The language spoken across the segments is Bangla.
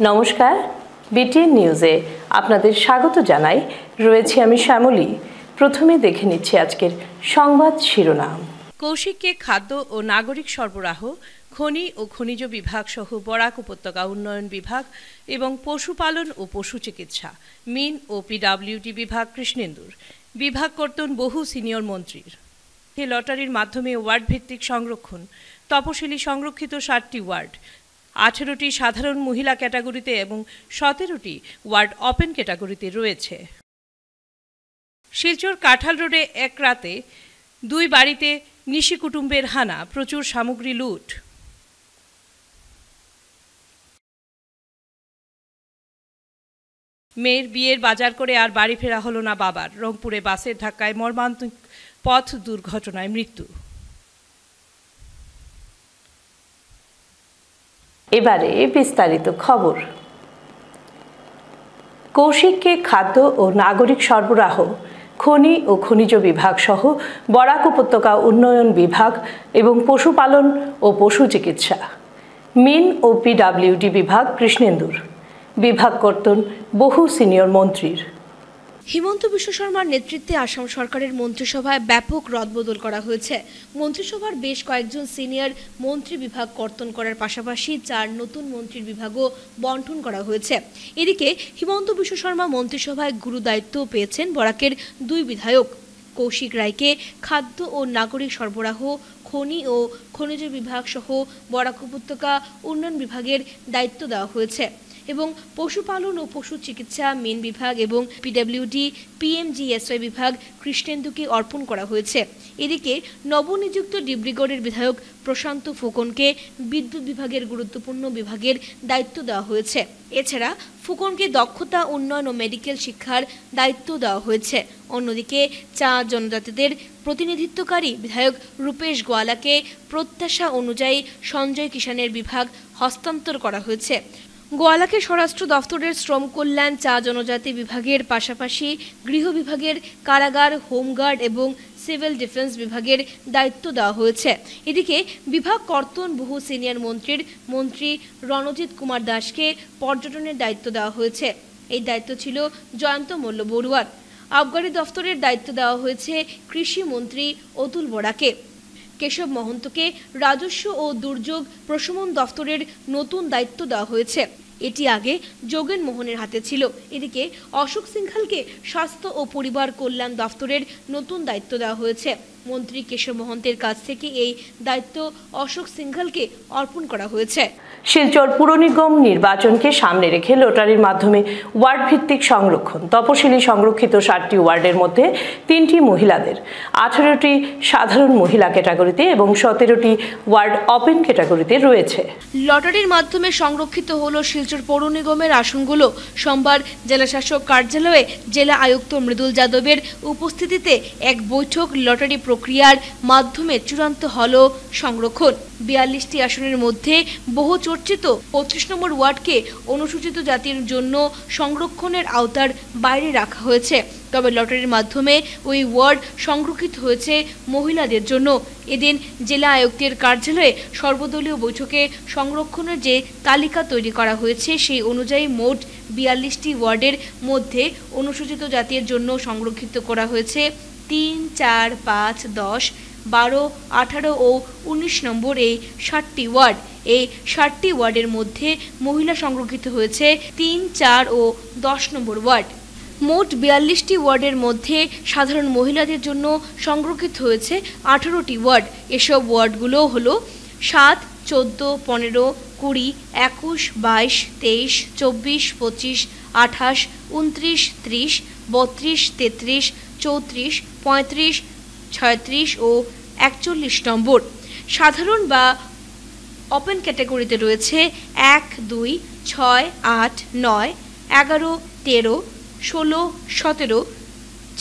নমস্কার, বিটিএন নিউজে আপনাদের স্বাগত জানাই। রয়েছি আমি শ্যামলী। প্রথমে দেখে নিচ্ছি আজকের সংবাদ শিরোনাম। কৌশিককে খাদ্য ও নাগরিক সরবরাহ, খনি ও খনিজ বিভাগ সহ বরাক উপত্যকা উন্নয়ন বিভাগ এবং পশুপালন ও পশু চিকিৎসা, মিন ও পিডব্লিউডি বিভাগ কৃষ্ণেন্দুর। বিভাগ কর্তন বহু সিনিয়র মন্ত্রীর। লটারির মাধ্যমে ওয়ার্ড ভিত্তিক সংরক্ষণ, তপশিলি সংরক্ষিত 7টি ওয়ার্ড, 18টি সাধারণ মহিলা ক্যাটাগরিতে এবং 17টি ওয়ার্ড ওপেন ক্যাটাগরিতে রয়েছে। শিলচর কাঁঠাল রোডে এক রাতে 2 বাড়িতে নিশি কুটুম্বের হানা, প্রচুর সামগ্রী লুট। মেয়ের বিয়ের বাজার করে আর বাড়ি ফেরা হলো না বাবার। রংপুরে বাসের ধাক্কায় মর্মান্তিক পথ দুর্ঘটনায় মৃত্যু। এবারে বিস্তারিত খবর। কৌশিককে খাদ্য ও নাগরিক সরবরাহ, খনি ও খনিজ বিভাগ সহ বরাক উপত্যকা উন্নয়ন বিভাগ এবং পশুপালন ও পশু চিকিৎসা, মিন ও পিডব্লিউডি বিভাগ কৃষ্ণেন্দুর। বিভাগ কর্তন বহু সিনিয়র মন্ত্রীর। হিমন্ত বিশ্ব শর্মার নেতৃত্বে আসাম সরকারের মন্ত্রিসভায় ব্যাপক রদবদল করা হয়েছে। মন্ত্রিসভার বেশ কয়েকজন সিনিয়র মন্ত্রী বিভাগ কর্তন করার পাশাপাশি 4 নতুন মন্ত্রীর বিভাগও বন্টন করা হয়েছে। এদিকে হিমন্ত বিশ্ব শর্মা মন্ত্রিসভায় গুরু দায়িত্ব পেয়েছেন বরাকের 2 বিধায়ক। কৌশিক রায়কে খাদ্য ও নাগরিক সরবরাহ, খনি ও খনিজ বিভাগ সহ বরাক উপত্যকা উন্নয়ন বিভাগের দায়িত্ব দেওয়া হয়েছে এবং পশুপালন ও পশু চিকিৎসা মিন বিভাগ এবং পিডব্লিউডি পিএমজিএসওয়াই বিভাগ কৃষ্ণেন্দুকে অর্পণ করা হয়েছে। এদিকে নবনিযুক্ত ডিব্রুগড়ের বিধায়ক প্রশান্ত ফুকনকে বিদ্যুৎ বিভাগের গুরুত্বপূর্ণ বিভাগের দায়িত্ব দেওয়া হয়েছে। এছাড়া ফুকনকে দক্ষতা উন্নয়ন ও মেডিকেল শিক্ষার দায়িত্ব দেওয়া হয়েছে। অন্যদিকে চা জনজাতিদের প্রতিনিধিত্বকারী বিধায়ক রূপেশ গোয়ালাকে প্রত্যাশা অনুযায়ী সঞ্জয় কিষানের বিভাগ হস্তান্তর করা হয়েছে। গোয়ালাকে স্বরাষ্ট্র দফতরের শ্রম কল্যাণ, চা জনজাতি বিভাগের পাশাপাশি গৃহ বিভাগের কারাগার, হোমগার্ড এবং সিভিল ডিফেন্স বিভাগের দায়িত্ব দেওয়া হয়েছে। এদিকে বিভাগ কর্তন বহু সিনিয়র মন্ত্রী রণজিৎ কুমার দাসকে পর্যটনের দায়িত্ব দেওয়া হয়েছে। এই দায়িত্ব ছিল জয়ন্ত মল্ল বড়ুয়ার। আবগারি দফতরের দায়িত্ব দেওয়া হয়েছে কৃষি মন্ত্রী অতুল বরাকে। কেশব মহন্তকে রাজস্ব ও দুর্যোগ প্রশমন দফতরের নতুন দায়িত্ব দেওয়া হয়েছে। এটি আগে যোগেন মোহনের হাতে ছিল। এদিকে অশোক সিংঘালকে স্বাস্থ্য ও পরিবার কল্যাণ দফতরের নতুন দায়িত্ব দেওয়া হয়েছে। মন্ত্রী কেশব মহন্তের কাছ থেকে এই দায়িত্ব অশোক সিংঘালকে অর্পণ করা হয়েছে। শিলচর পুর নিগম নির্বাচনকে সামনে রেখে লটারির মাধ্যমে ওয়ার্ড ভিত্তিক সংরক্ষণ, তপশিলি সংরক্ষিত 7টি ওয়ার্ডের মধ্যে 3টি মহিলাদের, 18টি সাধারণ মহিলা ক্যাটাগরিতে এবং 17টি ওয়ার্ড ওপেন ক্যাটাগরিতে রয়েছে। লটারির মাধ্যমে সংরক্ষিত হলো শিলচর পৌর নিগমের আসনগুলো। সোমবার জেলা শাসক কার্যালয়ে জেলা আয়ুক্ত মৃদুল যাদবের উপস্থিতিতে এক বৈঠক লটারি প্রক্রিয়ার মাধ্যমে চূড়ান্ত হলো সংরক্ষণ। 42টি আসনের মধ্যে বহু চর্চিত 25 নম্বর ওয়ার্ডকে অনুসূচিত জাতির জন্য সংরক্ষণের আওতার বাইরে রাখা হয়েছে। তবে লটারির মাধ্যমে ওই ওয়ার্ড সংরক্ষিত হয়েছে মহিলাদের জন্য। এদিন জেলা আয়ুক্তের কার্যালয়ে সর্বদলীয় বৈঠকে সংরক্ষণের যে তালিকা তৈরি করা হয়েছে সেই অনুযায়ী মোট 42টি ওয়ার্ডের মধ্যে অনুসূচিত জাতির জন্য সংরক্ষিত করা হয়েছে 3, 4, 5, 10, 12, 18 ও 19 নম্বর এই 7টি ওয়ার্ড। এই 7টি ওয়ার্ডের মধ্যে মহিলা সংরক্ষিত হয়েছে 3, 4 ও 10 নম্বর ওয়ার্ড। মোট 42টি ওয়ার্ডের মধ্যে সাধারণ মহিলাদের জন্য সংরক্ষিত হয়েছে 18টি ওয়ার্ড। এসব ওয়ার্ডগুলো হলো 7, 14, 15, 20, 21, 22, 23, 24, 25, 28, 29, 30, 32, 33, 34, 35, 36 ও 41 নম্বর। সাধারণ বা ওপেন ক্যাটাগরিতে রয়েছে 1, 2, 6, 8, 9, 11, 13, 16, 17,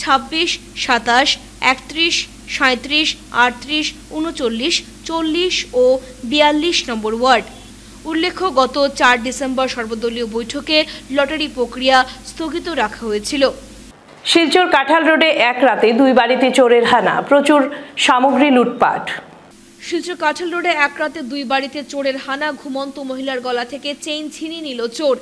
26, 27, 31, 37, 38, 39, 40 ও 42 নম্বর ওয়ার্ড। উল্লেখ্য, গত 4 ডিসেম্বর সর্বদলীয় বৈঠকে লটারি প্রক্রিয়া স্থগিত রাখা হয়েছিল। শিলচর কাঁঠাল রোডে এক রাতে 2 বাড়িতে চোরের হানা, প্রচুর সামগ্রী লুটপাট। শিলচর কাঁঠাল রোডে এক রাতে 2 বাড়িতে চোরের হানা, ঘুমন্ত মহিলার গলা থেকে চেইন ছিনিয়ে নিল চোর।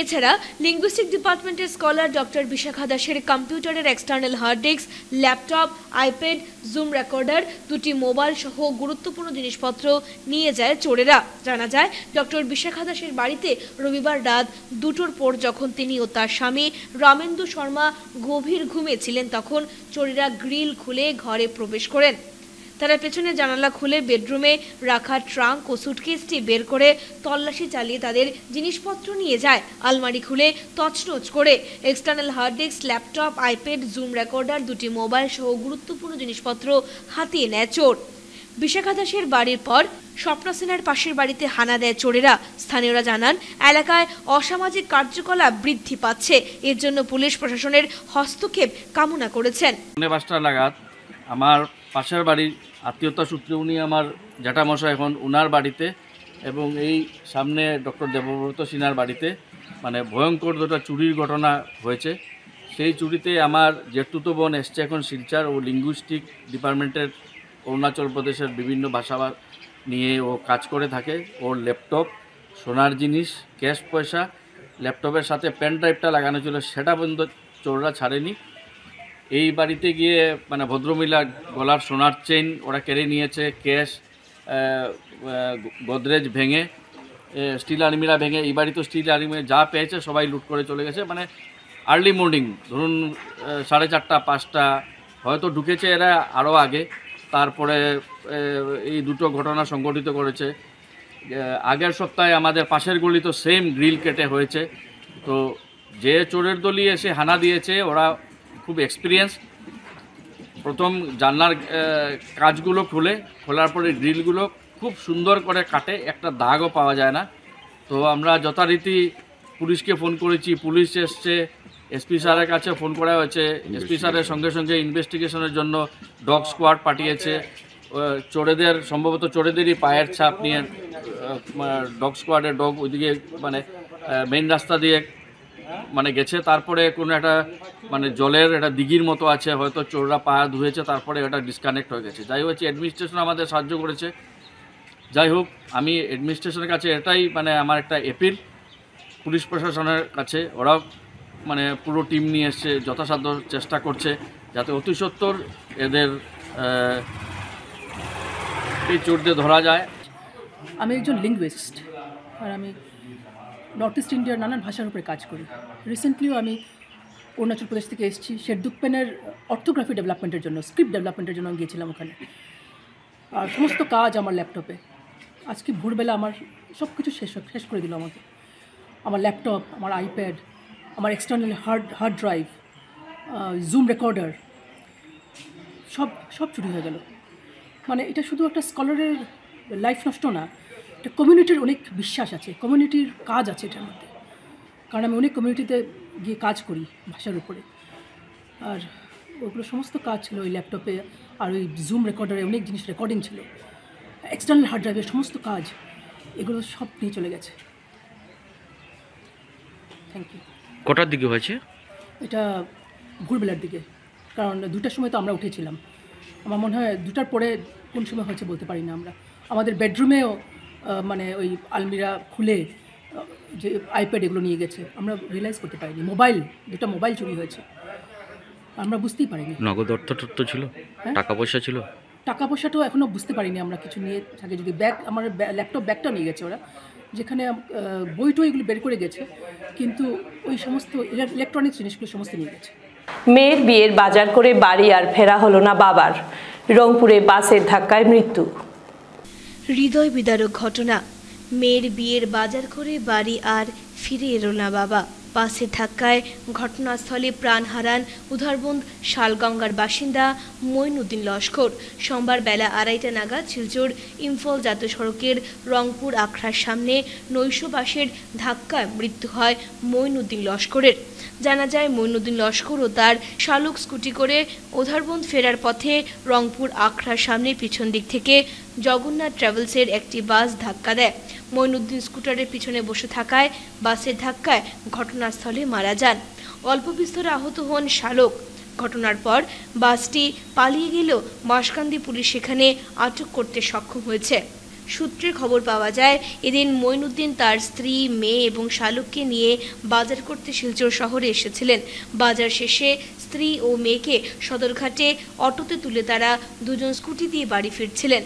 এছাড়া লিঙ্গুইস্টিক ডিপার্টমেন্টের স্কলার ডক্টর বিশাখা দাসের কম্পিউটারের external hard disk, laptop, iPad, zoom recorder, 2টি মোবাইল সহ গুরুত্বপূর্ণ জিনিসপত্র নিয়ে যায় চোরেরা। জানা যায়, ডক্টর বিশাখা দাসের বাড়িতে রবিবার রাত 2টোর পর যখন তিনি ও তার স্বামী রামেন্দু শর্মা গভীর ঘুমে ছিলেন, তখন চোরেরা গ্রিল খুলে ঘরে প্রবেশ করেন। তারা পেছনে জানালা খুলে বেডরুমে রাখা ট্রাঙ্ক ও সুটকেসটি বের করে তল্লাশি চালিয়ে তাদের জিনিসপত্র নিয়ে যায়। আলমারি খুলে তছনছ করে external hard disk, laptop, iPad, zoom recorder, 2টি মোবাইল সহ গুরুত্বপূর্ণ জিনিসপত্র হাতিয়ে নেয় চোর। বিশাখা দাসের বাড়ির পর স্বপ্ন সেনার পাশের বাড়িতে হানা দেয় চোরেরা। স্থানীয়রা জানান, এলাকায় অসামাজিক কার্যকলাপ বৃদ্ধি পাচ্ছে। এর জন্য পুলিশ প্রশাসনের হস্তক্ষেপ কামনা করেছেন। 5টা নাগাদ আমার পাশের বাড়ির আত্মীয়তা সূত্রে উনি আমার জ্যাঠামশাই এখন উনার বাড়িতে এবং এই সামনে ডক্টর দেবব্রত সিনহার বাড়িতে মানে ভয়ঙ্কর দুটো চুরির ঘটনা হয়েছে। সেই চুরিতে আমার জেঠতুতো বোন এসছে এখন শিলচর ও লিঙ্গুইস্টিক ডিপার্টমেন্টের অরুণাচল প্রদেশের বিভিন্ন ভাষা নিয়ে ও কাজ করে থাকে। ওর ল্যাপটপ, সোনার জিনিস, ক্যাশ পয়সা, ল্যাপটপের সাথে পেন ড্রাইভটা লাগানো ছিল সেটা পর্যন্ত চোররা ছাড়েনি। এই বাড়িতে গিয়ে মানে ভদ্রমহিলা গলার সোনার চেইন ওরা কেড়ে নিয়েছে, ক্যাশ, গোদরেজ ভেঙে, স্টিল আলমিরা ভেঙে, এই বাড়ি তো স্টিল আলমিরা যা পেয়েছে সবাই লুট করে চলে গেছে। মানে আর্লি মর্নিং ধরুন 4:30, 5টা হয়তো ঢুকেছে এরা আরও আগে। তারপরে এই দুটো ঘটনা সংঘটিত করেছে। আগের সপ্তাহে আমাদের পাশের গলি তো সেম গ্রিল কেটে হয়েছে। তো যে চোরের দলই এসে হানা দিয়েছে ওরা খুব এক্সপিরিয়েন্স। প্রথম জানলার কাজগুলো খোলার পরে গ্রিলগুলো খুব সুন্দর করে কাটে, একটা দাগও পাওয়া যায় না। তো আমরা যথারীতি পুলিশকে ফোন করেছি, পুলিশ এসছে, এসপি স্যারের কাছে ফোন করা হয়েছে। এসপি স্যারের সঙ্গে সঙ্গে ইনভেস্টিগেশনের জন্য ডগ স্কোয়াড পাঠিয়েছে। সম্ভবত চোরেদেরই পায়ের ছাপ নিয়ে ডগ স্কোয়াডের ডগ ওইদিকে মানে মেইন রাস্তা দিয়ে মানে গেছে। তারপরে কোনো একটা মানে জলের একটা দিঘির মতো আছে, হয়তো চোররা পা ধুয়েছে, তারপরে এটা ডিসকানেক্ট হয়ে গেছে। যাই হচ্ছে অ্যাডমিনিস্ট্রেশন আমাদের সাহায্য করেছে। যাই হোক, আমি অ্যাডমিনিস্ট্রেশনের কাছে এটাই মানে আমার একটা অ্যাপিল পুলিশ প্রশাসনের কাছে, ওরাও মানে পুরো টিম নিয়ে এসছে, যথাসাধ্য চেষ্টা করছে যাতে অতি সত্বর এদের এই চোরদের ধরা যায়। আমি একজন লিঙ্গুইস্ট আর আমি নর্থ ইস্ট ইন্ডিয়ার নানান ভাষার উপরে কাজ করি। রিসেন্টলিও আমি অরুণাচল প্রদেশ থেকে এসেছি। শেরদুকপেনের অর্থোগ্রাফি ডেভেলপমেন্টের জন্য, স্ক্রিপ্ট ডেভেলপমেন্টের জন্য গিয়েছিলাম ওখানে। আর সমস্ত কাজ আমার ল্যাপটপে। আজকে ভোরবেলা আমার সব কিছু শেষ করে দিল আমাকে। আমার ল্যাপটপ, আমার আইপ্যাড, আমার external hard drive, zoom recorder সব চুরি হয়ে গেল। মানে এটা শুধু একটা স্কলারের লাইফ নষ্ট না, এটা কমিউনিটির অনেক বিশ্বাস আছে, কমিউনিটির কাজ আছে এটার মধ্যে। কারণ আমি অনেক কমিউনিটিতে গিয়ে কাজ করি ভাষার উপরে। আর ওগুলো সমস্ত কাজ ছিল ওই ল্যাপটপে। আর ওই জুম রেকর্ডারে অনেক জিনিস রেকর্ডিং ছিল, এক্সটার্নাল হার্ড ড্রাইভের সমস্ত কাজ, এগুলো সব নিয়ে চলে গেছে। Thank you. কটার দিকে হয়েছে এটা? ভোরবেলার দিকে, কারণ 2টার সময় তো আমরা উঠেছিলাম। আমার মনে হয় 2টার পরে কোন সময় হয়েছে বলতে পারি না আমরা। আমাদের বেডরুমেও মানে ওই আলমিরা খুলে যে আইপ্যাড এগুলো নিয়ে গেছে, আমরা রিয়েলাইজ করতে পারিনি। দুটো মোবাইল চুরি হয়েছে, আমরা বুঝতেই পারিনি। নগদ অর্থ ছিল, টাকা পয়সা ছিল? টাকা পয়সাটাও এখনও বুঝতে পারিনি আমরা কিছু নিয়ে থাকে। যদি ব্যাগ, আমার ল্যাপটপ ব্যাগটা নিয়ে গেছে ওরা, যেখানে বই টইগুলো বের করে গেছে, কিন্তু ওই সমস্ত ইলেকট্রনিক্স জিনিসগুলো সমস্ত নিয়ে গেছে। মেয়ের বিয়ের বাজার করে বাড়ি আর ফেরা হলো না বাবার। রংপুরে বাসের ধাক্কায় মৃত্যু। হৃদয় বিদারক ঘটনা। মেয়ের বিয়ের বাজার করে বাড়ি আর ফিরে এলো না বাবা। বাসের ধাক্কায় ঘটনাস্থলে প্রাণ হারান উধারবন্দ শালগঙ্গার বাসিন্দা মঈনুদ্দিন লস্কর। সোমবার বেলা 2:30 নাগাদ শিলচর ইম্ফল জাতীয় সড়কের রংপুর আখড়ার সামনে নৈশ বাসের ধাক্কায় মৃত্যু হয় মঈনুদ্দিন লস্করের। জানা যায়, মঈনুদ্দিন লস্কর ও তার শালক স্কুটি করে উধারবন্দ ফেরার পথে রংপুর আখড়ার সামনে পিছন দিক থেকে জগন্নাথ ট্রাভেলসের একটি বাস ধাক্কা দেয়। মঈনুদ্দিন স্কুটারের পিছনে বসে থাকায় বাসের ধাক্কায় ঘটনাস্থলে মারা যান। অল্প বিস্তরে আহত হন শালক। ঘটনার পর বাসটি পালিয়ে গেলেও বাঁশকান্দি পুলিশ সেখানে আটক করতে সক্ষম হয়েছে। সূত্রে খবর পাওয়া যায়, এদিন মঈনুদ্দিন তার স্ত্রী, মেয়ে এবং শালুককে নিয়ে বাজার করতে শিলচর শহরে এসেছিলেন। বাজার শেষে স্ত্রী ও মেয়েকে সদরঘাটে অটোতে তুলে তারা দুজন স্কুটি দিয়ে বাড়ি ফিরছিলেন।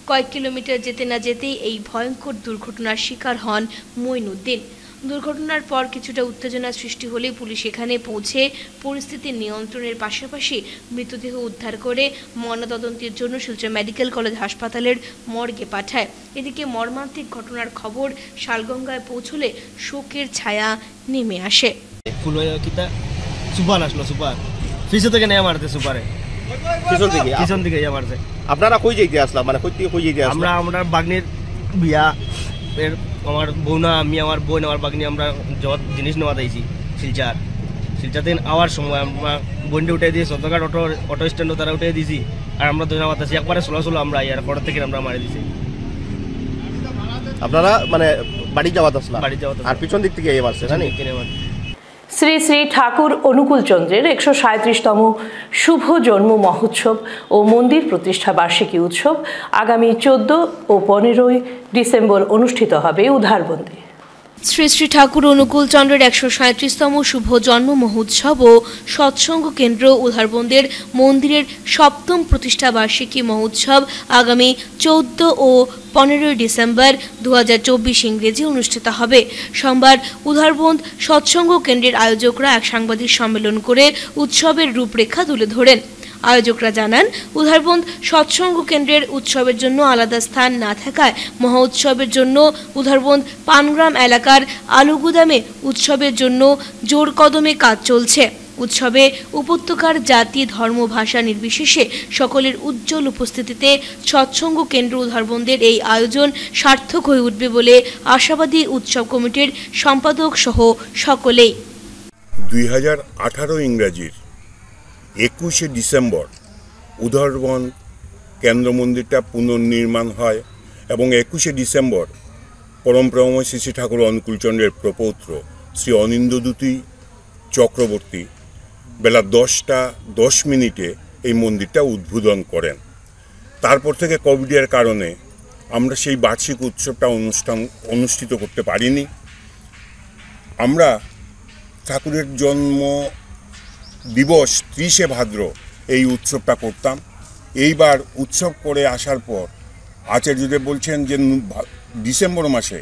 কয়েক কিলোমিটার যেতে না যেতেই এই ভয়ঙ্কর দুর্ঘটনার শিকার হন মঈনুদ্দিন। দুর্ঘটনার পর কিছুটা উত্তেজনা সৃষ্টি হলে পুলিশ এখানে পৌঁছে পরিস্থিতি নিয়ন্ত্রণের পাশাপাশি মৃতদেহ উদ্ধার করে ময়নাতদন্তের জন্য শিলচর মেডিকেল কলেজ হাসপাতালের মর্গে পাঠায়। এদিকে মর্মান্তিক ঘটনার খবর শালগঙ্গায় পৌঁছলে শোকের ছায়া নেমে আসে। আপনারা কই যাইতে আসলাম, মানে কই থেকে কই যাইতে আসলাম? আমরা বাগনির বিয়া এর আমার বউনা, আমি, আমার বোন, আমার বাগনি আমরা জিনিস নেওয়া দিয়েছি শিলচাতে আওয়ার সময় আমরা বোনটা উঠে দিয়ে সদরঘাট অটো স্ট্যান্ডও তারা উঠে দিয়েছি। আর আমরা দুজন আছি একবারে ষোলো আমরা ইয়ার পর থেকে আমরা মারি দিছি। আপনারা মানে বাড়ি যাওয়া আসলাম, বাড়ি যাওয়া আর পিছন দিক থেকে এবার শ্রী শ্রী ঠাকুর অনুকূলচন্দ্রের 137তম শুভ জন্ম মহোৎসব ও মন্দির প্রতিষ্ঠা বার্ষিকী উৎসব আগামী 14 ও 15 ডিসেম্বর অনুষ্ঠিত হবে উধারবন্দে। শ্রী শ্রী ঠাকুর অনুকূলচন্দ্রের 137তম শুভ জন্ম মহোৎসব ও সৎসঙ্গ কেন্দ্র উধারবন্দের মন্দিরের 7ম প্রতিষ্ঠা বার্ষিকী মহোৎসব আগামী 14 ও 15 ডিসেম্বর 2024 ইংরেজি অনুষ্ঠিত হবে। সোমবার উধারবন্দ সৎসঙ্গ কেন্দ্রের আয়োজকরা এক সাংবাদিক সম্মেলন করে উৎসবের রূপরেখা তুলে ধরেন। আয়োজকরা জানান, উধারবন্দ সৎসঙ্গ কেন্দ্রের উৎসবের জন্য আলাদা স্থান না থাকায় মহোৎসবের জন্য উধারবন্দ পানগ্রাম এলাকার আলুগুদামে উৎসবের জন্য জোর কদমে কাজ চলছে। উৎসবে উপত্যকার জাতি, ধর্ম, ভাষা নির্বিশেষে সকলের উজ্জ্বল উপস্থিতিতে সৎসঙ্গ কেন্দ্র উধারবন্দের এই আয়োজন সার্থক হয়ে উঠবে বলে আশাবাদী উৎসব কমিটির সম্পাদক সহ সকলেই। 2018 ইংরাজির 21শে ডিসেম্বর উধারবন্দ কেন্দ্র মন্দিরটা পুনর্নির্মাণ হয় এবং 21শে ডিসেম্বর পরমপ্রেমময় শ্রী শ্রী ঠাকুর অনুকূলচন্দ্রের প্রপৌত্র শ্রী অনিন্দ্যদ্যুতি চক্রবর্তী বেলা 10:10 এই মন্দিরটা উদ্বোধন করেন। তারপর থেকে কোভিডের কারণে আমরা সেই বার্ষিক উৎসবটা অনুষ্ঠিত করতে পারিনি। আমরা ঠাকুরের জন্ম দিবস 30শে ভাদ্র এই উৎসবটা করতাম। এইবার উৎসব করে আসার পর আচার্যদেব বলছেন যে ডিসেম্বর মাসে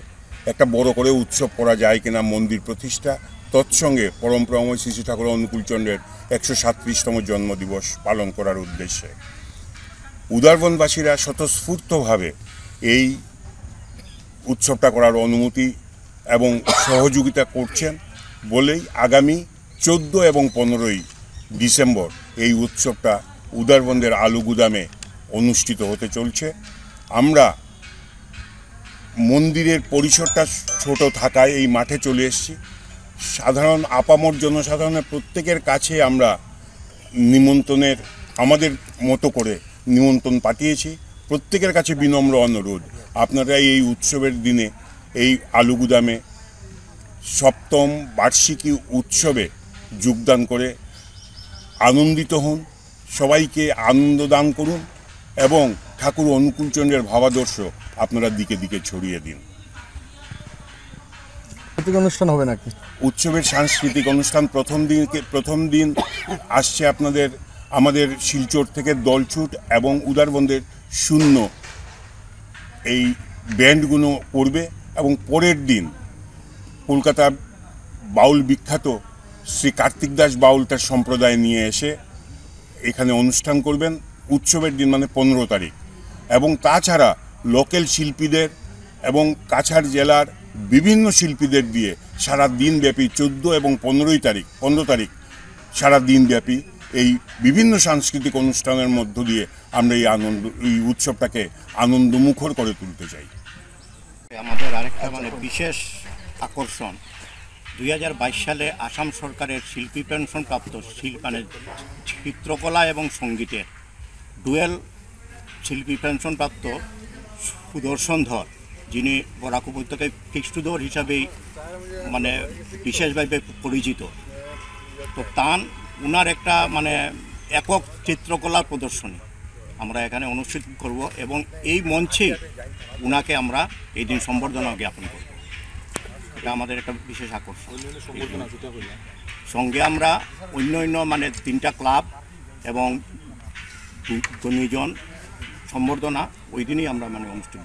একটা বড় করে উৎসব করা যায় কিনা মন্দির প্রতিষ্ঠা, তৎসঙ্গে পরমপ্রেমময় শ্রী শ্রী ঠাকুর অনুকূলচন্দ্রের 137তম জন্মদিবস পালন করার উদ্দেশ্যে উধারবন্দবাসীরা স্বতঃস্ফূর্তভাবে এই উৎসবটা করার অনুমতি এবং সহযোগিতা করছেন বলেই আগামী 14 এবং 15 ডিসেম্বর এই উৎসবটা উধারবন্দের আলুগুদামে অনুষ্ঠিত হতে চলছে। আমরা মন্দিরের পরিসরটা ছোট থাকায় এই মাঠে চলে এসেছি। সাধারণ আপামর জনসাধারণের প্রত্যেকের কাছে আমরা নিমন্ত্রণের আমাদের মতো করে নিমন্ত্রণ পাঠিয়েছি। প্রত্যেকের কাছে বিনম্র অনুরোধ, আপনারা এই উৎসবের দিনে এই আলুগুদামে 7ম বার্ষিকী উৎসবে যোগদান করে আনন্দিত হন, সবাইকে আনন্দ দান করুন এবং ঠাকুর অনুকূলচন্দ্রের ভাবাদর্শ আপনারা দিকে দিকে ছড়িয়ে দিন। অনুষ্ঠান হবে নাকি? উৎসবের সাংস্কৃতিক অনুষ্ঠান প্রথম দিন আসছে আমাদের শিলচর থেকে দলছুট এবং উধারবন্দের শূন্য এই ব্যান্ডগুলো করবে এবং পরের দিন কলকাতা বাউল বিখ্যাত শ্রী কার্তিক দাস বাউল তার সম্প্রদায় নিয়ে এসে এখানে অনুষ্ঠান করবেন উৎসবের দিন, মানে 15 তারিখ। এবং তাছাড়া লোকাল শিল্পীদের এবং কাছাড় জেলার বিভিন্ন শিল্পীদের দিয়ে সারা দিনব্যাপী 14 এবং 15 তারিখ সারা দিনব্যাপী এই বিভিন্ন সাংস্কৃতিক অনুষ্ঠানের মধ্য দিয়ে আমরা এই উৎসবটাকে আনন্দমুখর করে তুলতে চাই। আমাদের আরেকটা বিশেষ আকর্ষণ 2022 সালে আসাম সরকারের শিল্পী পেনশন প্রাপ্ত চিত্রকলা এবং সঙ্গীতের ডুয়েল শিল্পী পেনশন প্রাপ্ত সুদর্শন ধর, যিনি বরাক উপত্যকায় খ্রিস্টধর হিসাবেই বিশেষভাবে পরিচিত, তো তার উনার একটা মানে একক চিত্রকলার প্রদর্শনী আমরা এখানে অনুষ্ঠিত করব এবং এই মঞ্চে উনাকে আমরা এই দিন সম্বর্ধনা জ্ঞাপন করব। এটা আমাদের একটা বিশেষ আকর্ষণ। সঙ্গে আমরা অন্য মানে 3টা ক্লাব এবং 2 জন সম্বর্ধনা ওই দিনই আমরা মানে অনুষ্ঠিত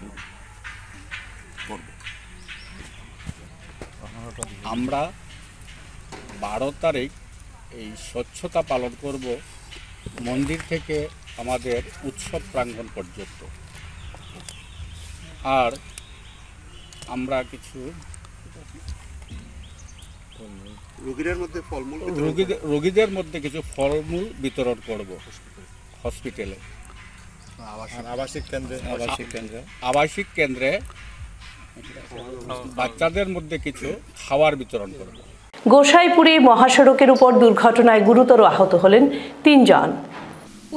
করব। আমরা 12 তারিখ এই স্বচ্ছতা পালন করব মন্দির থেকে আমাদের উৎসব প্রাঙ্গণ পর্যন্ত। আর আমরা কিছু রোগীদের মধ্যে কিছু ফলমূল বিতরণ করব হসপিটালে, আবাসিক কেন্দ্রে বাচ্চাদের মধ্যে কিছু খাবার বিতরণ করব। গোসাইপুরে মহাসড়কের উপর দুর্ঘটনায় গুরুতর আহত হলেন 3 জন।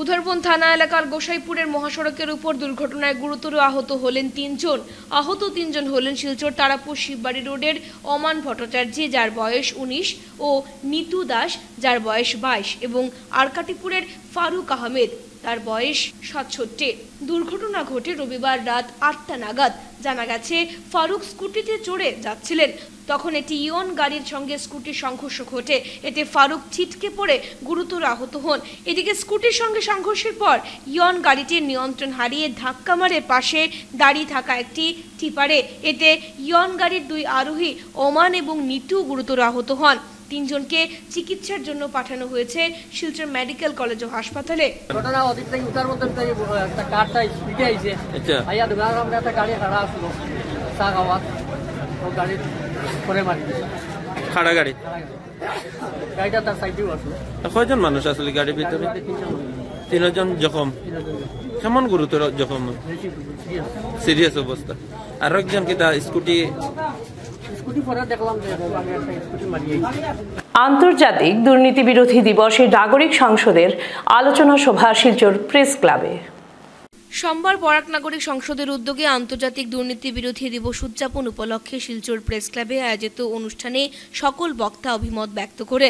উধারবন থানা এলাকার গোসাইপুরের মহাসড়কের উপর দুর্ঘটনায় গুরুতর আহত হলেন 3 জন। আহত 3 জন হলেন শিলচর তারাপুর শিববাড়ি রোডের অমান ভট্টাচার্য যার বয়স 19 ও নিতু দাস যার বয়স 22 এবং আরকাটিপুরের ফারুক আহমেদ তার বয়স 67। দুর্ঘটনা ঘটে রবিবার রাত 8টা নাগাদ। জানা গেছে ফারুক স্কুটিতে চড়ে যাচ্ছিলেন, তখন একটি ইয়ন গাড়ির সঙ্গে স্কুটির সংঘর্ষ ঘটে। এতে ফারুক ছিটকে পড়ে গুরুতর আহত হন। এদিকে স্কুটির সঙ্গে সংঘর্ষের পর ইয়ন গাড়িটির নিয়ন্ত্রণ হারিয়ে ধাক্কা মারে পাশে দাঁড়িয়ে থাকা একটি টিপারে। এতে ইয়ন গাড়ির 2 আরোহী ওমান এবং নিতু গুরুতর আহত হন। 3 জনকে চিকিৎসার জন্য পাঠানো হয়েছে শিলচর মেডিকেল কলেজ ও হাসপাতালে। ঘটনা অতীত থেকে উত্তর মধ্যে একটা কারটা স্পিডে আইছে, আইয়া দুবার আমরা একটা গাড়ি খাড়া আসলো চা খাওয়া, ও গাড়ির পরে মারি খাড়া গাড়ি, গাড়িটা তার সাইডেও আসলো। কয়জন মানুষ আসলে গাড়ির ভিতরে? 3 জন জখম। কেমন গুরুতর জখম? সিরিয়াস অবস্থা। আর একজন কি তা স্কুটি আন্তর্জাতিক দুর্নীতি বিরোধী দিবসে নাগরিক সংসদের আলোচনা সভা শিলচর প্রেস ক্লাবে। সোমবার বরাক নাগরিক সংসদের উদ্যোগে আন্তর্জাতিক দুর্নীতি বিরোধী দিবস উদযাপন উপলক্ষে শিলচর প্রেস ক্লাবে আয়োজিত অনুষ্ঠানে সকল বক্তা অভিমত ব্যক্ত করে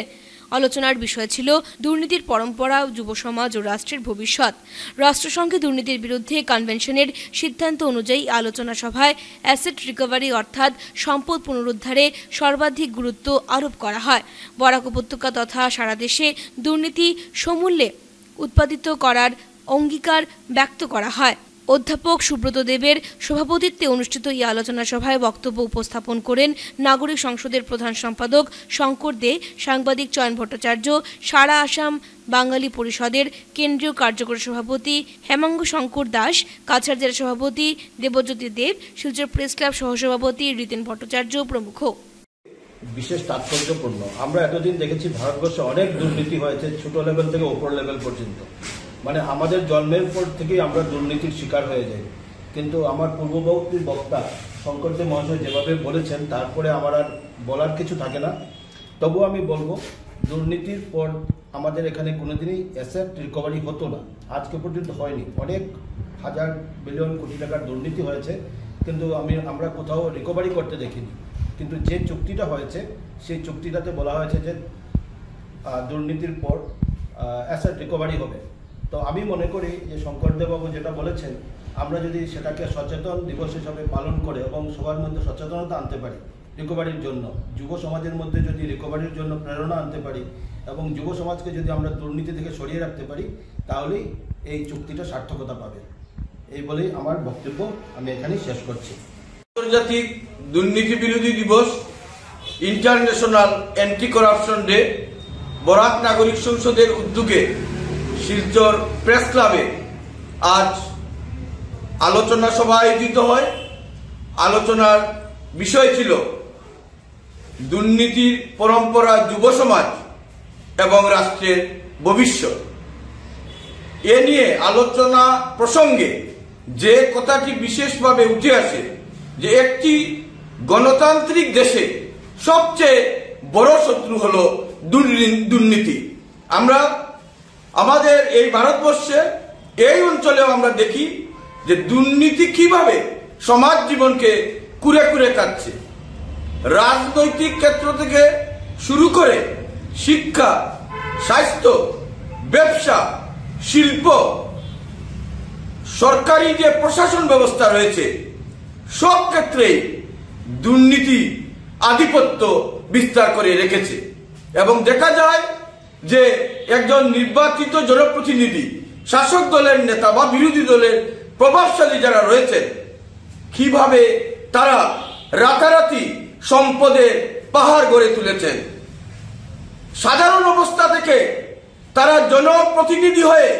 আলোচনার বিষয় ছিল দুর্নীতির পরম্পরা, যুব সমাজ ও রাষ্ট্রের ভবিষ্যৎ। রাষ্ট্রসংঘে দুর্নীতির বিরুদ্ধে কনভেনশনের সিদ্ধান্ত অনুযায়ী আলোচনা সভায় অ্যাসেট রিকভারি অর্থাৎ সম্পদ পুনরুদ্ধারে সর্বাধিক গুরুত্ব আরোপ করা হয়। বরাক উপত্যকা তথা সারা দেশে দুর্নীতি সমূলে উৎপাদিত করার অঙ্গীকার ব্যক্ত করা হয়। অধ্যাপক সুব্রত দেবের সভাপতিত্বে অনুষ্ঠিত এই আলোচনা সভায় বক্তব্য উপস্থাপন করেন নাগরিক সংসদের প্রধান সম্পাদক শঙ্কর দে, সাংবাদিক চয়ন ভট্টাচার্য, সারা আসাম বাঙালি পরিষদের কেন্দ্রীয় কার্যকরী সভাপতি হেমাঙ্গ শঙ্কর দাস, কাছাড় জেলা সভাপতি দেবজ্যোতি দেব, শিলচর প্রেস ক্লাব সহসভাপতি রিতেন ভট্টাচার্য প্রমুখ। বিশেষ তাৎপর্যপূর্ণ। আমরা এতদিন দেখেছি ভারতবর্ষে অনেক দুর্নীতি হয়েছে, ছোট লেভেল থেকে ওপর লেভেল পর্যন্ত, মানে আমাদের জন্মের পর থেকেই আমরা দুর্নীতির শিকার হয়ে যাই। কিন্তু আমার পূর্ববর্তী বক্তা শঙ্করদেব মহাশয় যেভাবে বলেছেন, তারপরে আমার আর বলার কিছু থাকে না। তবু আমি বলবো, দুর্নীতির পর আমাদের এখানে কোনোদিনই অ্যাসেট রিকভারি হতো না, আজকে পর্যন্ত হয়নি। অনেক হাজার বিলিয়ন কোটি টাকার দুর্নীতি হয়েছে, কিন্তু আমরা কোথাও রিকভারি করতে দেখিনি। কিন্তু যে চুক্তিটা হয়েছে, সেই চুক্তিটাতে বলা হয়েছে যে দুর্নীতির পর অ্যাসেট রিকভারি হবে। তো আমি মনে করি যে শঙ্করদেববাবু যেটা বলেছেন, আমরা যদি সেটাকে সচেতন দিবস হিসাবে পালন করে এবং সবার মধ্যে সচেতনতা আনতে পারি রিকভারির জন্য, যুব সমাজের মধ্যে যদি রিকভারির জন্য প্রেরণা আনতে পারি এবং যুব সমাজকে যদি আমরা দুর্নীতি থেকে সরিয়ে রাখতে পারি, তাহলেই এই চুক্তিটা সার্থকতা পাবে। এই বলেই আমার বক্তব্য আমি এখানেই শেষ করছি। আন্তর্জাতিক দুর্নীতি বিরোধী দিবস, international anti corruption day, Barak নাগরিক সংসদের উদ্যোগে শিলচর প্রেস ক্লাবে আজ আলোচনা সভা আয়োজিত হয়। আলোচনার বিষয় ছিল দুর্নীতির পরম্পরা, যুব সমাজ এবং রাষ্ট্রের ভবিষ্যৎ। এ নিয়ে আলোচনা প্রসঙ্গে যে কথাটি বিশেষভাবে উঠে আসে যে একটি গণতান্ত্রিক দেশে সবচেয়ে বড় শত্রু হলো দুর্নীতি। আমরা আমাদের এই ভারতবর্ষে এই অঞ্চলেও আমরা দেখি যে দুর্নীতি কিভাবে সমাজ জীবনকে কুরে কুরে খাচ্ছে। রাজনৈতিক ক্ষেত্র থেকে শুরু করে শিক্ষা, স্বাস্থ্য, ব্যবসা, শিল্প, সরকারি যে প্রশাসন ব্যবস্থা রয়েছে সব ক্ষেত্রেই দুর্নীতি আধিপত্য বিস্তার করে রেখেছে। এবং দেখা যায় যে একজন নির্বাচিত জনপ্রতিনিধি, শাসক দলের নেতা বা বিরোধী দলের প্রভাবশালী যারা রয়েছে, কিভাবে তারা রাতারাতি সম্পদের পাহাড় গড়ে তুলেছেন। সাধারণ অবস্থা থেকে তারা জনপ্রতিনিধি হয়ে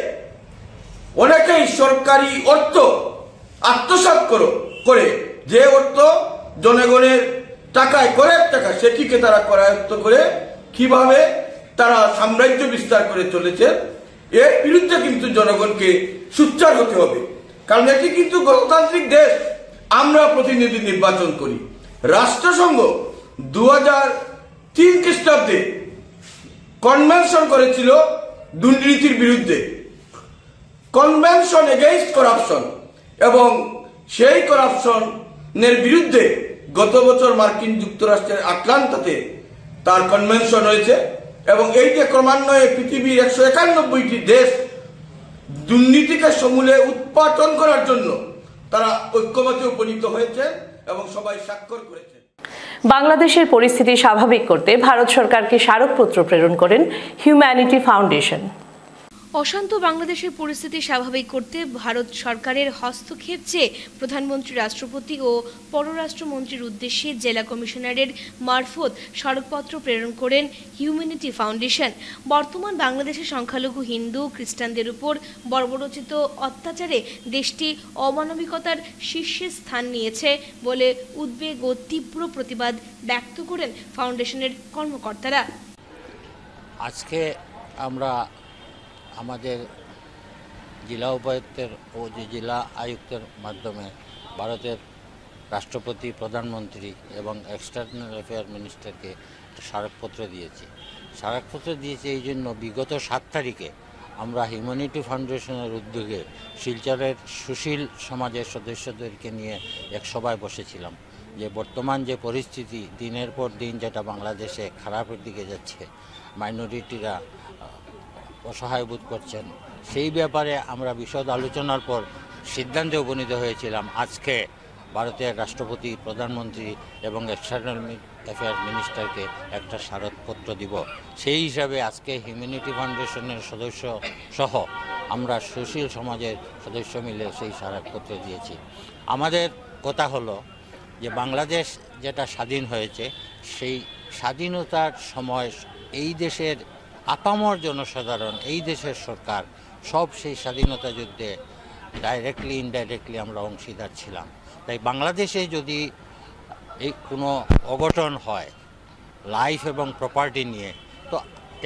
অনেকেই সরকারি অর্থ আত্মসাৎ করে, যে অর্থ জনগণের টাকায় করের টাকা, সেটিকে তারা করায়ত্ত করে কিভাবে তারা সাম্রাজ্য বিস্তার করে চলেছে। এর বিরুদ্ধে কিন্তু জনগণকে সোচ্চার হতে হবে, কারণ এটি কিন্তু গণতান্ত্রিক দেশ। আমরা প্রতিনিধি নির্বাচন করি। রাষ্ট্রসংঘ 2003 খ্রিস্টাব্দে কনভেনশন করেছিল দুর্নীতির বিরুদ্ধে, কনভেনশন এগেইনস্ট করাপশন, এবং সেই করাপশনের বিরুদ্ধে গত বছর মার্কিন যুক্তরাষ্ট্রের আটলান্টাতে তার কনভেনশন হয়েছে। এবং এই যে ক্রমান্বয়ে পৃথিবীর 191টি দেশ দুর্নীতিকে সমূলে উৎপাটন করার জন্য তারা ঐক্যমতে উপনীত হয়েছে এবং সবাই স্বাক্ষর করেছে। বাংলাদেশের পরিস্থিতি স্বাভাবিক করতে ভারত সরকারকে স্মারকপত্র প্রেরণ করেন হিউম্যানিটি ফাউন্ডেশন। অশান্ত বাংলাদেশের পরিস্থিতি স্বাভাবিক করতে ভারত সরকারের হস্তক্ষেপ চেয়ে প্রধানমন্ত্রী, রাষ্ট্রপতি ও পররাষ্ট্রমন্ত্রীর উদ্দেশ্যে জেলা কমিশনারের মারফত স্মারকপত্র প্রেরণ করেন হিউম্যানিটি ফাউন্ডেশন। বর্তমান বাংলাদেশের সংখ্যালঘু হিন্দু খ্রিস্টানদের উপর বর্বরোচিত অত্যাচারে দেশটি অমানবিকতার শীর্ষে স্থান নিয়েছে বলে উদ্বেগ ও তীব্র প্রতিবাদ ব্যক্ত করেন ফাউন্ডেশনের কর্মকর্তারা। আজকে আমরা আমাদের জেলা উপায়ুক্তের ও জেলা আয়ুক্তের মাধ্যমে ভারতের রাষ্ট্রপতি, প্রধানমন্ত্রী এবং এক্সটার্নাল অ্যাফেয়ার মিনিস্টারকে স্মারকপত্র দিয়েছি। স্মারকপত্র দিয়েছি এই জন্য, বিগত 7 তারিখে আমরা হিউম্যানিটি ফাউন্ডেশনের উদ্যোগে শিলচরের সুশীল সমাজের সদস্যদেরকে নিয়ে এক সভায় বসেছিলাম যে বর্তমান যে পরিস্থিতি, দিনের পর দিন যেটা বাংলাদেশে খারাপের দিকে যাচ্ছে, মাইনরিটিরা অসহায় বোধ করছেন, সেই ব্যাপারে আমরা বিশদ আলোচনার পর সিদ্ধান্তে উপনীত হয়েছিলাম আজকে ভারতের রাষ্ট্রপতি, প্রধানমন্ত্রী এবং এক্সটার্নাল অ্যাফেয়ার্স মিনিস্টারকে একটা স্মারকপত্র দিব। সেই হিসাবে আজকে হিউম্যানিটি ফাউন্ডেশনের সদস্য সহ আমরা সুশীল সমাজের সদস্য মিলে সেই স্মারকপত্র দিয়েছি। আমাদের কথা হলো যে বাংলাদেশ যেটা স্বাধীন হয়েছে, সেই স্বাধীনতার সময় এই দেশের আপামর জনসাধারণ, এই দেশের সরকার সব সেই স্বাধীনতা যুদ্ধে ডাইরেক্টলি ইনডাইরেক্টলি আমরা অংশীদার ছিলাম। তাই বাংলাদেশে যদি এই কোনো অঘটন হয় লাইফ এবং প্রপার্টি নিয়ে, তো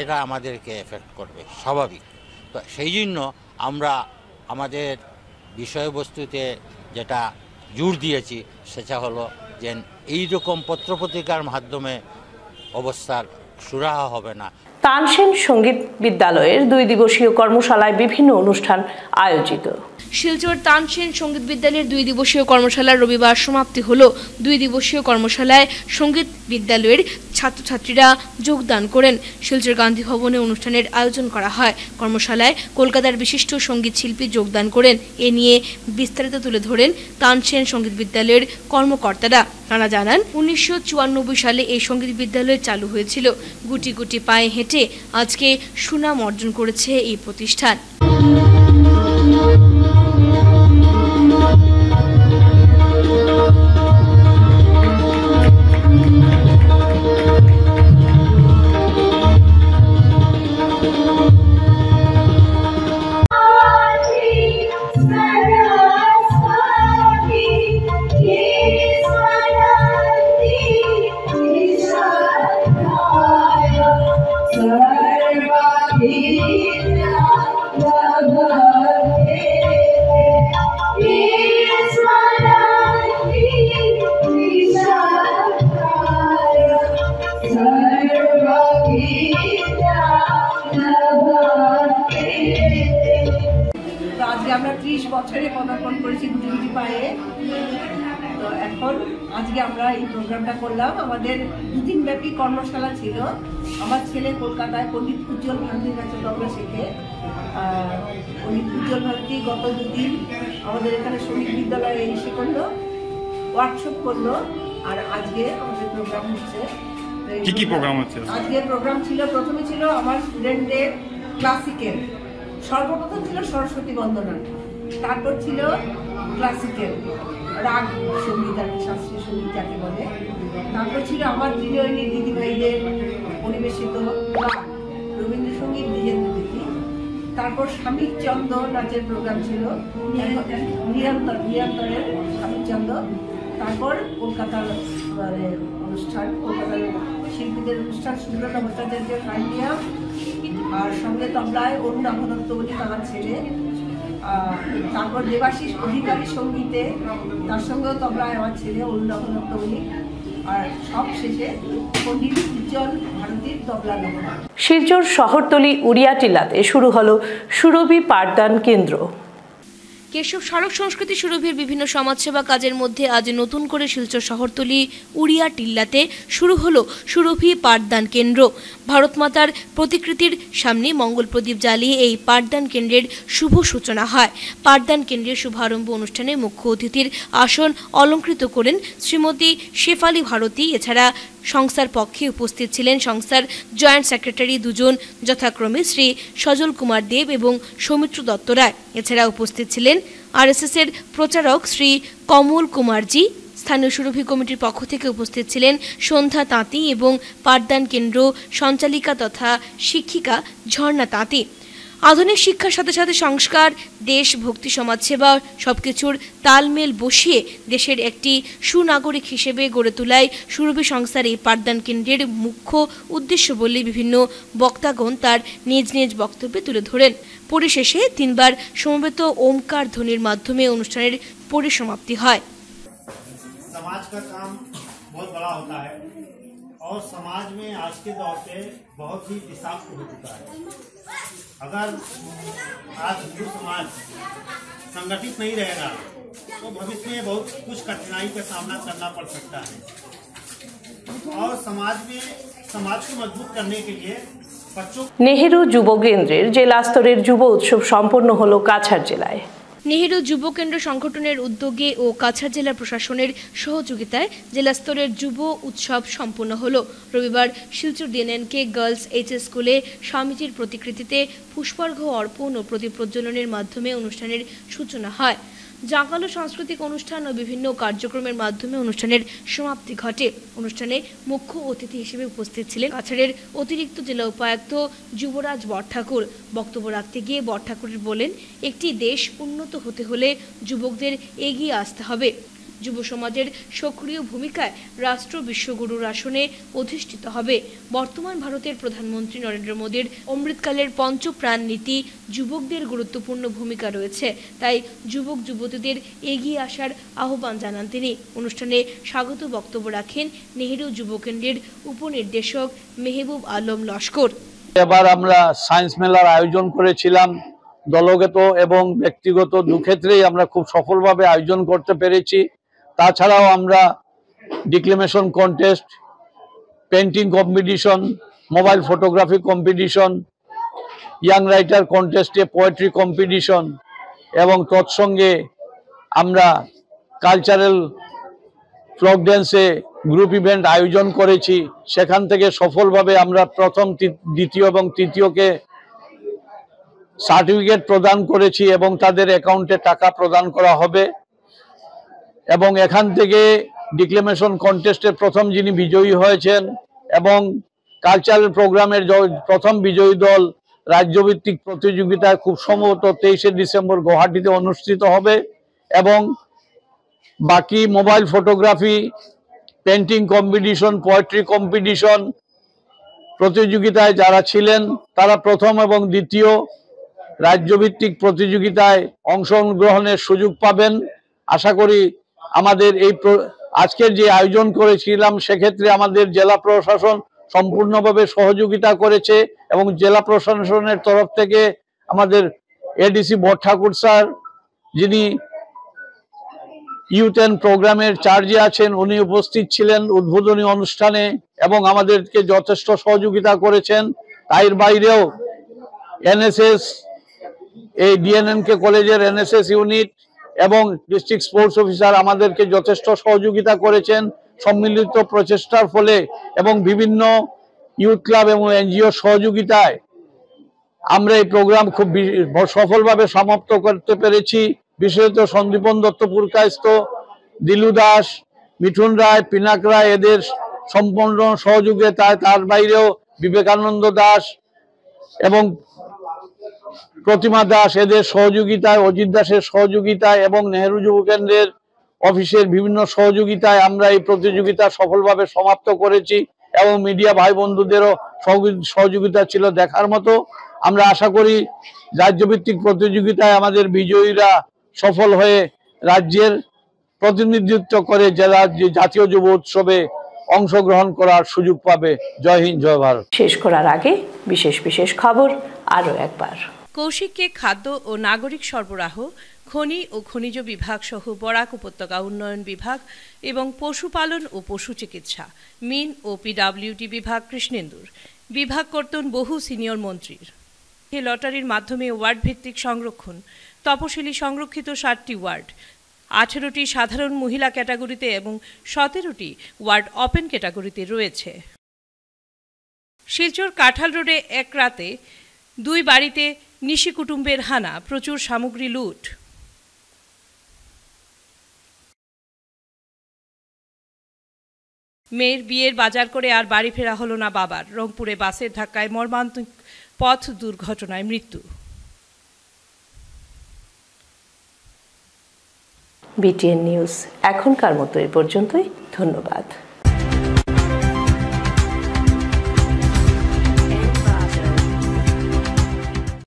এটা আমাদেরকে এফেক্ট করবে, স্বাভাবিক। তো সেই জন্য আমরা আমাদের বিষয়বস্তুতে যেটা জোর দিয়েছি সেটা হলো যে এইরকম পত্রপত্রিকার মাধ্যমে অবস্থার সুরাহা হবে না। তানসেন সঙ্গীত বিদ্যালয়ের 2 দিবসীয় কর্মশালায় বিভিন্ন অনুষ্ঠান আয়োজিত। শিলচর তানসেন সঙ্গীত বিদ্যালয়ের 2 দিবসীয় কর্মশালার রবিবার সমাপ্তি হলো। 2 দিবসীয় কর্মশালায় সঙ্গীত বিদ্যালয়ের ছাত্রছাত্রীরা যোগদান করেন। শিলচর গান্ধী ভবনে অনুষ্ঠানের আয়োজন করা হয়। কর্মশালায় কলকাতার বিশিষ্ট সঙ্গীত শিল্পী যোগদান করেন। এ নিয়ে বিস্তারিত তুলে ধরেন তানসেন সঙ্গীত বিদ্যালয়ের কর্মকর্তারা। তারা জানান, 1994 সালে এই সঙ্গীত বিদ্যালয় চালু হয়েছিল। গুটি গুটি পায়ে হেঁটে আজকে সুনাম অর্জন করেছে এই প্রতিষ্ঠান। আজকে আমরা 30 বছরে পদার্পণ করেছি গুটি গুটি পায়ে। তো এখন আজকে আমরা এই প্রোগ্রামটা করলাম। আমাদের 2 দিন ব্যাপী কর্মশালা ছিল। আমার ছেলে কলকাতায় পণ্ডিত উজ্জ্বল ভারতীর কাছে তবলা শেখে। পণ্ডিত উজ্জ্বল ভারতী গত 2 দিন আমাদের এখানে শ্রমিক বিদ্যালয়ে এসে করলো, ওয়ার্কশপ করলো, আর আজকে আমাদের প্রোগ্রাম হচ্ছে। কি কি প্রোগ্রাম হচ্ছে? আজকে প্রোগ্রাম ছিল, প্রথমে ছিল আমার স্টুডেন্টদের ক্লাসিক্যাল, সর্বপ্রথম ছিল সরস্বতী বন্দনা, তারপর ছিল ক্লাসিক্যাল রাগ সঙ্গীত আর শাস্ত্রীয় সঙ্গীত যাকে বলে, তারপর ছিল আমার ত্রিনয়নী দিদিভাইদের পরিবেশিত রাগ রবীন্দ্রসঙ্গীত দ্বিজেন্দ্রগীতি, তারপর স্বামীর চন্দ্র নাচের প্রোগ্রাম ছিল, নিরন্তরের স্বামীর চন্দ্র, তারপর কলকাতার অনুষ্ঠান, কলকাতার শিল্পীদের অনুষ্ঠান, সুব্রত ভট্টাচার্য হারমোনিয়াম, আর সঙ্গে তবলায় অরুণ আহনত্ত বলি আমার ছেলে, তারপর দেবাশিস অধিকারী সঙ্গীতে, তার সঙ্গেও তবলায় আমার ছেলে অরুণ আহনত্ত বলি, আর সব শেষে পণ্ডিত উজ্জ্বল ভারতীর তবলা লহরা। শিলচর শহরতলি উড়িয়াটিলাতে শুরু হলো সুরভি পাঠদান কেন্দ্র। কেশব সড়ক সংস্কৃতি সুরভির বিভিন্ন সমাজসেবা কাজের মধ্যে আজ নতুন করে শিলচর শহরতলি উড়িয়া টিল্লাতে শুরু হলো সুরভি পাঠদান কেন্দ্র। ভারত মাতার প্রতিকৃতির সামনে মঙ্গল প্রদীপ জ্বালিয়ে এই পাঠদান কেন্দ্রের শুভ সূচনা হয়। পাঠদান কেন্দ্রের শুভারম্ভ অনুষ্ঠানে মুখ্য অতিথির আসন অলঙ্কৃত করেন শ্রীমতী শেফালি ভারতী। এছাড়া সংস্থার পক্ষে উপস্থিত ছিলেন সংস্থার জয়েন্ট সেক্রেটারি দুজন, যথাক্রমে শ্রী সজল কুমার দেব এবং সৌমিত্র দত্ত রায়। এছাড়া উপস্থিত ছিলেন আরএসএস এর প্রচারক শ্রী কমল কুমারজি। স্থানীয় সুরভি কমিটির পক্ষ থেকে উপস্থিত ছিলেন সন্ধ্যা তাঁতি এবং পাঠদান কেন্দ্র সঞ্চালিকা তথা শিক্ষিকা ঝর্ণা তাঁতি। আধুনিক শিক্ষার সাথে সাথে সংস্কার, দেশ ভক্তি, সমাজসেবা সবকিছুর তালমেল বসিয়ে দেশের একটি সুনাগরিক হিসেবে গড়ে তোলায় সুরভি সংস্থার এই পাঠদান কেন্দ্রের মুখ্য উদ্দেশ্য বলে বিভিন্ন বক্তাগণ তার নিজ নিজ বক্তব্যে তুলে ধরেন। পরিশেষে 3 বার সমবেত ওমকার ধ্বনির মাধ্যমে অনুষ্ঠানের পরিসমাপ্তি হয়। समाज का काम बहुत बड़ा होता है और समाज में आज के दौर पे बहुत ही विषाक्त हो चुका है। अगर आज हिंदू समाज संगठित नहीं रहेगा तो भविष्य में बहुत कुछ कठिनाई का सामना करना पड़ सकता है और समाज को मजबूत करने के लिए নেহেরু যুব কেন্দ্রের জেলা স্তরের যুব উৎসব সম্পন্ন হলো কাছাড় জেলায়। নেহেরু যুব কেন্দ্র সংগঠনের উদ্যোগে ও কাছাড় জেলা প্রশাসনের সহযোগিতায় জেলা স্তরের যুব উৎসব সম্পন্ন হলো। রবিবার শিলচর ডিএনএনকে গার্লস এইচএস স্কুলে স্বামীজির প্রতিকৃতিতে পুষ্পার্ঘ অর্পণ ও প্রদীপ প্রজ্বলনের মাধ্যমে অনুষ্ঠানের সূচনা হয়। জাঁকালো সাংস্কৃতিক অনুষ্ঠান ও বিভিন্ন কার্যক্রমের মাধ্যমে অনুষ্ঠানের সমাপ্তি ঘটে। অনুষ্ঠানে মুখ্য অতিথি হিসেবে উপস্থিত ছিলেন কাছাড়ের অতিরিক্ত জেলা উপায়ুক্ত যুবরাজ বরঠাকুর। বক্তব্য রাখতে গিয়ে বরঠাকুর বলেন, একটি দেশ উন্নত হতে হলে যুবকদের এগিয়ে আসতে হবে। যুব সমাজের সক্রিয় ভূমিকায় রাষ্ট্র বিশ্বগুরুর আসনে অধিষ্ঠিত হবে। বর্তমান ভারতের প্রধানমন্ত্রী নরেন্দ্র মোদীর অমৃতকালের পঞ্চপ্রাণ নীতি যুবকদের গুরুত্বপূর্ণ ভূমিকা রয়েছে, তাই যুবক যুবতীদের এগিয়ে আসার আহ্বান জানান তিনি। অনুষ্ঠানে স্বাগত বক্তব্য রাখেন নেহেরু যুব কেন্দ্রের উপনির্দেশক মেহবুব আলম লস্কর। এবার আমরা সায়েন্স মেলার আয়োজন করেছিলাম। দলগত এবং ব্যক্তিগত দুক্ষেত্রেই আমরা খুব সফলভাবে আয়োজন করতে পেরেছি। তাছাড়াও আমরা declamation contest, painting competition, mobile photography competition, young writer কন্টেস্টে পোয়েট্রি কম্পিটিশন এবং তৎসঙ্গে আমরা কালচারাল ফ্লোক ড্যান্সে গ্রুপ ইভেন্ট আয়োজন করেছি। সেখান থেকে সফলভাবে আমরা প্রথম, দ্বিতীয় এবং তৃতীয়কে সার্টিফিকেট প্রদান করেছি এবং তাদের অ্যাকাউন্টে টাকা প্রদান করা হবে। এবং এখান থেকে ডিক্লেমেশন কন্টেস্টের প্রথম যিনি বিজয়ী হয়েছেন এবং কালচারাল প্রোগ্রামের প্রথম বিজয়ী দল রাজ্যভিত্তিক প্রতিযোগিতায় খুব সম্ভবত 23শে ডিসেম্বর গুয়াহাটিতে অনুষ্ঠিত হবে এবং বাকি mobile photography, painting competition, poetry competition প্রতিযোগিতায় যারা ছিলেন তারা প্রথম এবং দ্বিতীয় রাজ্যভিত্তিক প্রতিযোগিতায় অংশগ্রহণের সুযোগ পাবেন। আশা করি আমাদের এই আজকের যে আয়োজন করেছিলাম সেক্ষেত্রে আমাদের জেলা প্রশাসন সম্পূর্ণভাবে সহযোগিতা করেছে এবং জেলা প্রশাসনের তরফ থেকে আমাদের এডিসি বরঠাকুর স্যার, যিনি ইউথ অ্যান্ড প্রোগ্রামের চার্জে আছেন, উনি উপস্থিত ছিলেন উদ্বোধনী অনুষ্ঠানে এবং আমাদেরকে যথেষ্ট সহযোগিতা করেছেন। তার বাইরেও এনএসএস, এই ডিএনএনকে কলেজের এনএসএস ইউনিট এবং ডিস্ট্রিক্ট স্পোর্টস অফিসার আমাদেরকে যথেষ্ট সহযোগিতা করেছেন। সম্মিলিত প্রচেষ্টার ফলে এবং বিভিন্ন ইউথ ক্লাব এবং এনজিও সহযোগিতায় আমরা এই প্রোগ্রাম খুব সফলভাবে সমাপ্ত করতে পেরেছি। বিশেষত সন্দীপন দত্ত পুরকায়স্থ, দিলু দাস, মিঠুন রায়, পিনাক রায় এদের সম্পূর্ণ সহযোগিতায়, তার বাইরেও বিবেকানন্দ দাস এবং প্রতিমা দাস এদের সহযোগিতায়, অজিত দাসের সহযোগিতায় এবং নেহেরু যুব কেন্দ্রের অফিসের বিভিন্ন সহযোগিতায় আমরা এই প্রতিযোগিতা সফলভাবে সমাপ্ত করেছি এবং মিডিয়া ভাই বন্ধুদেরও সহযোগিতা ছিল দেখার মতো। আমরা আশা করি রাজ্যভিত্তিক প্রতিযোগিতায় আমাদের বিজয়ীরা সফল হয়ে রাজ্যের প্রতিনিধিত্ব করে জেলা জাতীয় যুব উৎসবে অংশগ্রহণ করার সুযোগ পাবে। জয় হিন্দ, জয় ভারত। শেষ করার আগে বিশেষ বিশেষ খবর আরও একবার। কৌশিককে খাদ্য ও নাগরিক সরবরাহ, খনি ও খনিজ বিভাগ সহ বরাক উপত্যকা উন্নয়ন বিভাগ এবং পশুপালন ও পশু চিকিৎসা, মিন ও পিডব্লিউডি বিভাগ কৃষ্ণেন্দুর বিভাগ কর্তন বহু সিনিয়র মন্ত্রীর। লটারির মাধ্যমে ওয়ার্ড ভিত্তিক সংরক্ষণ, তপশিলি সংরক্ষিত 7টি ওয়ার্ড, 18টি সাধারণ মহিলা ক্যাটাগরিতে এবং 17টি ওয়ার্ড ওপেন ক্যাটাগরিতে রয়েছে। শিলচর কাঁঠাল রোডে এক রাতে 2 বাড়িতে নিশি কুটুম্বের হানা, প্রচুর সামগ্রী লুট। মেয়ের বিয়ের বাজার করে আর বাড়ি ফেরা হলো না বাবার, রংপুরে বাসের ধাক্কায় মর্মান্তিক পথ দুর্ঘটনায় মৃত্যু। বিটিএন নিউজ এখনকার মতো এ পর্যন্তই। ধন্যবাদ।